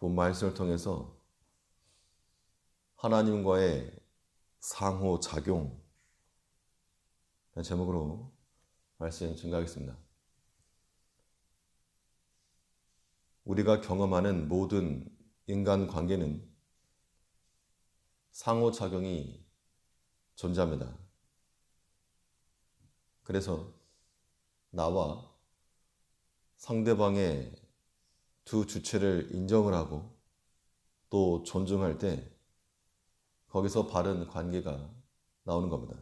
본 말씀을 통해서 하나님과의 상호작용 라는 제목으로 말씀 증가하겠습니다. 우리가 경험하는 모든 인간관계는 상호작용이 존재합니다. 그래서 나와 상대방의 두 주체를 인정을 하고 또 존중할 때 거기서 바른 관계가 나오는 겁니다.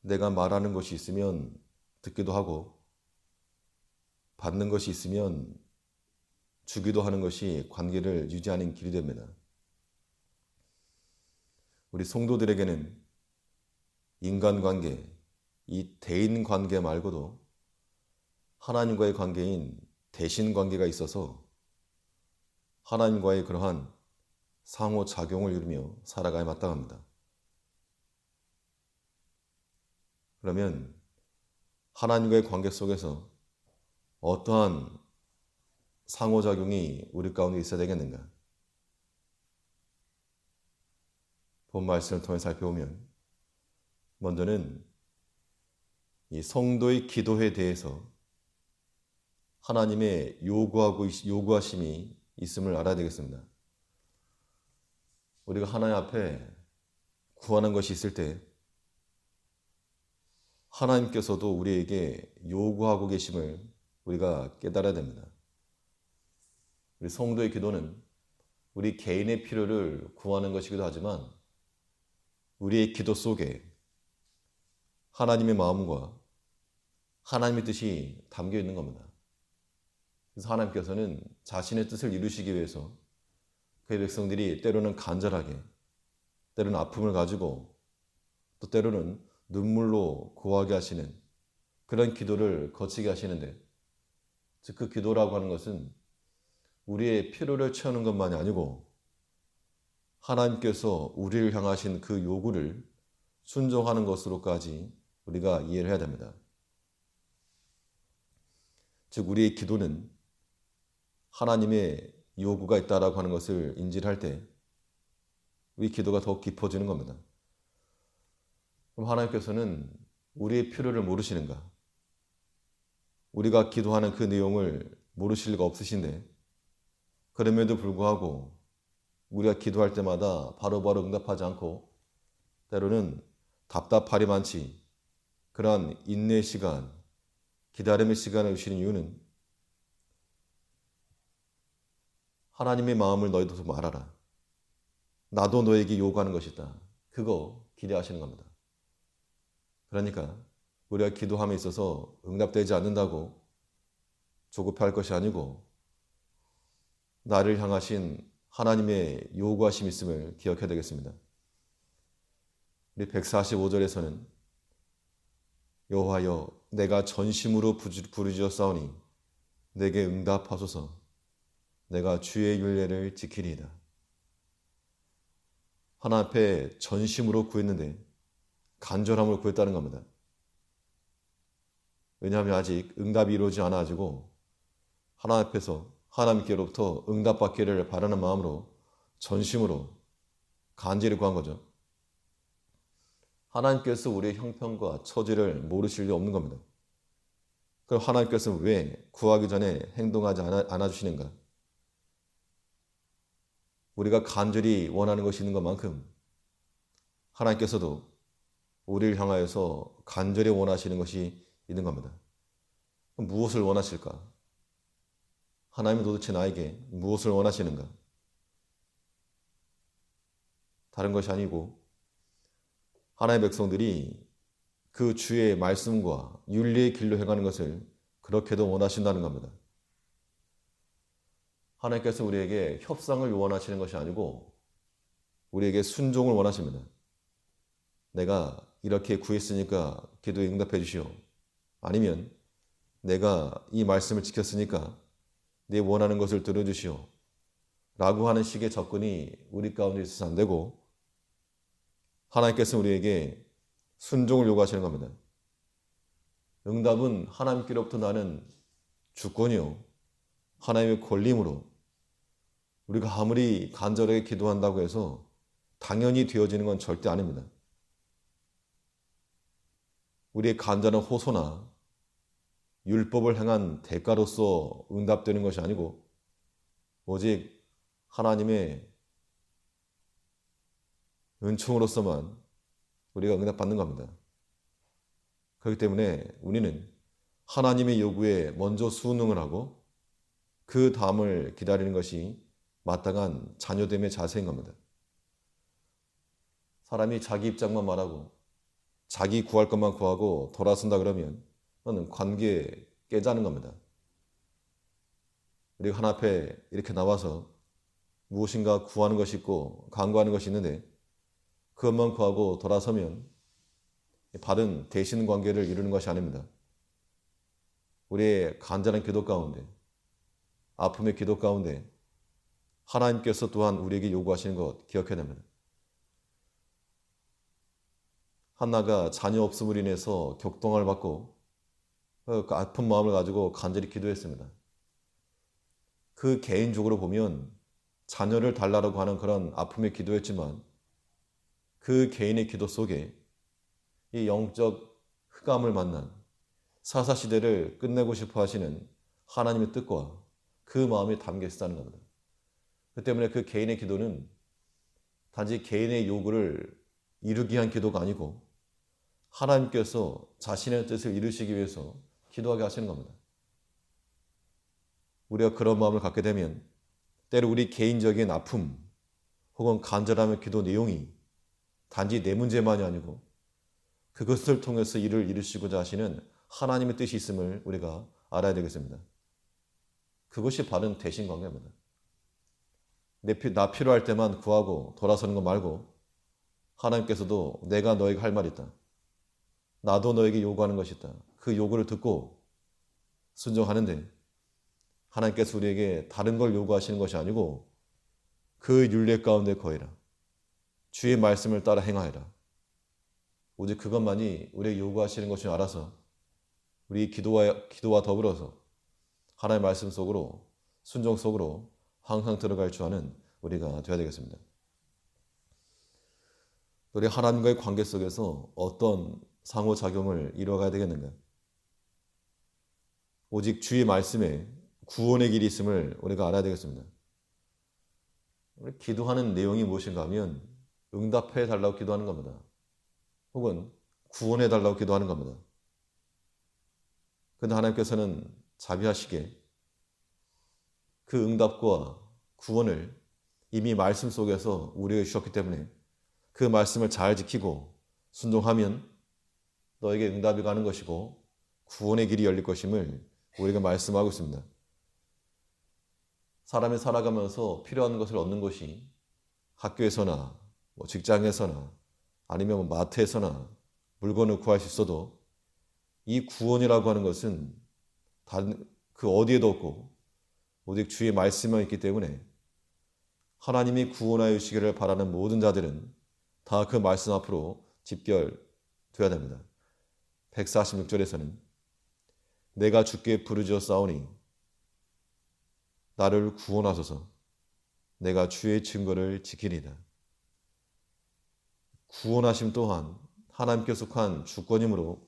내가 말하는 것이 있으면 듣기도 하고 받는 것이 있으면 주기도 하는 것이 관계를 유지하는 길이 됩니다. 우리 성도들에게는 인간관계, 이 대인관계 말고도 하나님과의 관계인 대신관계가 있어서 하나님과의 그러한 상호작용을 이루며 살아가야 마땅합니다. 그러면 하나님과의 관계 속에서 어떠한 상호작용이 우리 가운데 있어야 되겠는가? 본 말씀을 통해 살펴보면 먼저는 이 성도의 기도에 대해서 하나님의 요구하심이 있음을 알아야 되겠습니다. 우리가 하나님 앞에 구하는 것이 있을 때 하나님께서도 우리에게 요구하고 계심을 우리가 깨달아야 됩니다. 우리 성도의 기도는 우리 개인의 필요를 구하는 것이기도 하지만 우리의 기도 속에 하나님의 마음과 하나님의 뜻이 담겨 있는 겁니다. 그래서 하나님께서는 자신의 뜻을 이루시기 위해서 그의 백성들이 때로는 간절하게, 때로는 아픔을 가지고, 또 때로는 눈물로 구하게 하시는 그런 기도를 거치게 하시는데, 즉 그 기도라고 하는 것은 우리의 필요를 채우는 것만이 아니고 하나님께서 우리를 향하신 그 요구를 순종하는 것으로까지 우리가 이해를 해야 됩니다. 즉 우리의 기도는 하나님의 요구가 있다라고 하는 것을 인지를 할 때 우리 기도가 더욱 깊어지는 겁니다. 그럼 하나님께서는 우리의 필요를 모르시는가? 우리가 기도하는 그 내용을 모르실 리가 없으신데 그럼에도 불구하고 우리가 기도할 때마다 바로바로 응답하지 않고 때로는 답답하리 많지 그러한 인내의 시간, 기다림의 시간을 주시는 이유는 하나님의 마음을 너희도 좀 알아라. 나도 너에게 요구하는 것이다. 그거 기대하시는 겁니다. 그러니까 우리가 기도함에 있어서 응답되지 않는다고 조급해할 것이 아니고 나를 향하신 하나님의 요구하심이 있음을 기억해야 되겠습니다. 우리 145절에서는 여호와여 내가 전심으로 부르짖었사오니 내게 응답하소서 내가 주의 율례를 지키리이다. 하나님 앞에 전심으로 구했는데 간절함으로 구했다는 겁니다. 왜냐하면 아직 응답이 이루어지지 않아가지고 하나님 앞에서 하나님께로부터 응답받기를 바라는 마음으로 전심으로 간절히 구한 거죠. 하나님께서 우리의 형편과 처지를 모르실 리 없는 겁니다. 그럼 하나님께서 왜 구하기 전에 행동하지 않아 주시는가? 우리가 간절히 원하는 것이 있는 것만큼 하나님께서도 우리를 향하여서 간절히 원하시는 것이 있는 겁니다. 그럼 무엇을 원하실까? 하나님은 도대체 나에게 무엇을 원하시는가? 다른 것이 아니고 하나님의 백성들이 그 주의 말씀과 윤리의 길로 행하는 것을 그렇게도 원하신다는 겁니다. 하나님께서 우리에게 협상을 원하시는 것이 아니고 우리에게 순종을 원하십니다. 내가 이렇게 구했으니까 기도에 응답해 주시오. 아니면 내가 이 말씀을 지켰으니까 내 원하는 것을 들어주시오. 라고 하는 식의 접근이 우리 가운데 있어서 안 되고 하나님께서 우리에게 순종을 요구하시는 겁니다. 응답은 하나님께로부터 나는 주권이요. 하나님의 권리임으로 우리가 아무리 간절하게 기도한다고 해서 당연히 되어지는 건 절대 아닙니다. 우리의 간절한 호소나 율법을 행한 대가로서 응답되는 것이 아니고 오직 하나님의 은총으로서만 우리가 응답받는 겁니다. 그렇기 때문에 우리는 하나님의 요구에 먼저 순응을 하고 그 다음을 기다리는 것이 마땅한 자녀됨의 자세인 겁니다. 사람이 자기 입장만 말하고 자기 구할 것만 구하고 돌아선다 그러면 그건 관계 깨자는 겁니다. 우리가 하나 앞에 이렇게 나와서 무엇인가 구하는 것이 있고 간구하는 것이 있는데 그것만 구하고 돌아서면 바른 대신 관계를 이루는 것이 아닙니다. 우리의 간절한 기도 가운데, 아픔의 기도 가운데 하나님께서 또한 우리에게 요구하시는 것 기억해야 됩니다. 한나가 자녀 없음으로 인해서 격동을 받고 그 아픈 마음을 가지고 간절히 기도했습니다. 그 개인적으로 보면 자녀를 달라고 하는 그런 아픔의 기도였지만 그 개인의 기도 속에 이 영적 흑암을 만난 사사시대를 끝내고 싶어 하시는 하나님의 뜻과 그 마음이 담겨 있다는 겁니다. 그 때문에 그 개인의 기도는 단지 개인의 요구를 이루기 위한 기도가 아니고 하나님께서 자신의 뜻을 이루시기 위해서 기도하게 하시는 겁니다. 우리가 그런 마음을 갖게 되면 때로 우리 개인적인 아픔 혹은 간절함의 기도 내용이 단지 내 문제만이 아니고 그것을 통해서 일을 이루시고자 하시는 하나님의 뜻이 있음을 우리가 알아야 되겠습니다. 그것이 바른 대신 관계입니다. 나 필요할 때만 구하고 돌아서는 거 말고 하나님께서도 내가 너에게 할 말이 있다. 나도 너에게 요구하는 것이 있다. 그 요구를 듣고 순종하는데 하나님께서 우리에게 다른 걸 요구하시는 것이 아니고 그 율례 가운데 거해라. 주의 말씀을 따라 행하여라. 오직 그것만이 우리에게 요구하시는 것을 알아서 우리 기도와 더불어서 하나님의 말씀 속으로 순종 속으로 항상 들어갈 줄 아는 우리가 되어야 되겠습니다. 우리 하나님과의 관계 속에서 어떤 상호작용을 이루어가야 되겠는가? 오직 주의 말씀에 구원의 길이 있음을 우리가 알아야 되겠습니다. 우리 기도하는 내용이 무엇인가 하면 응답해 달라고 기도하는 겁니다. 혹은 구원해 달라고 기도하는 겁니다. 그런데 하나님께서는 자비하시게 그 응답과 구원을 이미 말씀 속에서 우리에게 주셨기 때문에 그 말씀을 잘 지키고 순종하면 너에게 응답이 가는 것이고 구원의 길이 열릴 것임을 우리가 말씀하고 있습니다. 사람이 살아가면서 필요한 것을 얻는 것이 학교에서나 직장에서나 아니면 마트에서나 물건을 구할 수 있어도 이 구원이라고 하는 것은 그 어디에도 없고 오직 주의 말씀만 있기 때문에 하나님이 구원하여 주시기를 바라는 모든 자들은 다 그 말씀 앞으로 집결되어야 됩니다. 146절에서는 내가 주께 부르짖어 싸우니 나를 구원하소서. 내가 주의 증거를 지키리다. 구원하심 또한 하나님께 속한 주권이므로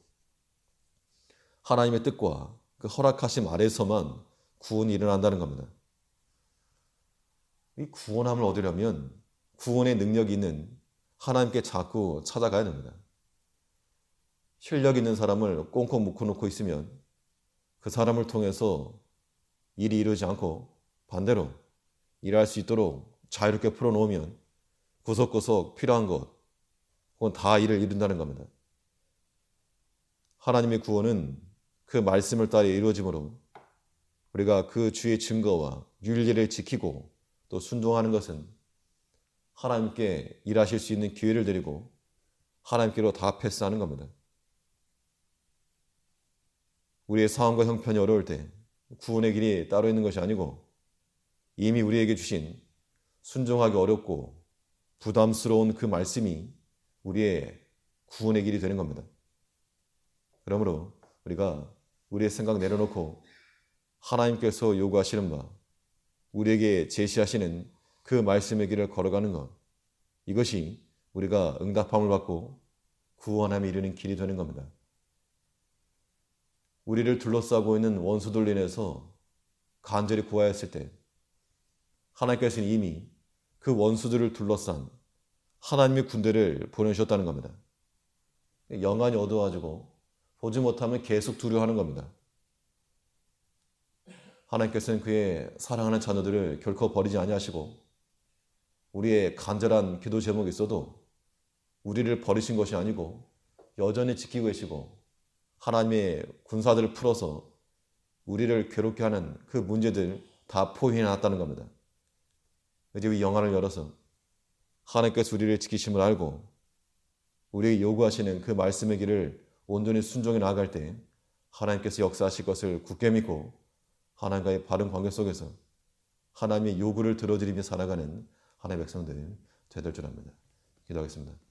하나님의 뜻과 그 허락하심 아래서만 구원이 일어난다는 겁니다. 이 구원함을 얻으려면 구원의 능력이 있는 하나님께 자꾸 찾아가야 됩니다. 실력 있는 사람을 꽁꽁 묶어놓고 있으면 그 사람을 통해서 일이 이루어지지 않고 반대로 일할 수 있도록 자유롭게 풀어놓으면 구석구석 필요한 것 그건 다 일을 이룬다는 겁니다. 하나님의 구원은 그 말씀을 따라 이루어지므로 우리가 그 주의 증거와 윤리를 지키고 또 순종하는 것은 하나님께 일하실 수 있는 기회를 드리고 하나님께로 다 패스하는 겁니다. 우리의 상황과 형편이 어려울 때 구원의 길이 따로 있는 것이 아니고 이미 우리에게 주신 순종하기 어렵고 부담스러운 그 말씀이 우리의 구원의 길이 되는 겁니다. 그러므로 우리가 우리의 생각 내려놓고 하나님께서 요구하시는 바, 우리에게 제시하시는 그 말씀의 길을 걸어가는 것, 이것이 우리가 응답함을 받고 구원함에 이르는 길이 되는 겁니다. 우리를 둘러싸고 있는 원수들로 인해서 간절히 구하였을 때 하나님께서는 이미 그 원수들을 둘러싼 하나님의 군대를 보내주셨다는 겁니다. 영안이 어두워지고 보지 못하면 계속 두려워하는 겁니다. 하나님께서는 그의 사랑하는 자녀들을 결코 버리지 아니하시고 우리의 간절한 기도 제목이 있어도 우리를 버리신 것이 아니고 여전히 지키고 계시고 하나님의 군사들을 풀어서 우리를 괴롭게 하는 그 문제들 다 포위해 놨다는 겁니다. 이제 이 영안을 열어서 하나님께서 우리를 지키심을 알고 우리에게 요구하시는 그 말씀의 길을 온전히 순종해 나아갈 때 하나님께서 역사하실 것을 굳게 믿고 하나님과의 바른 관계 속에서 하나님의 요구를 들어드리며 살아가는 하나님의 백성들 되될 줄 압니다. 기도하겠습니다.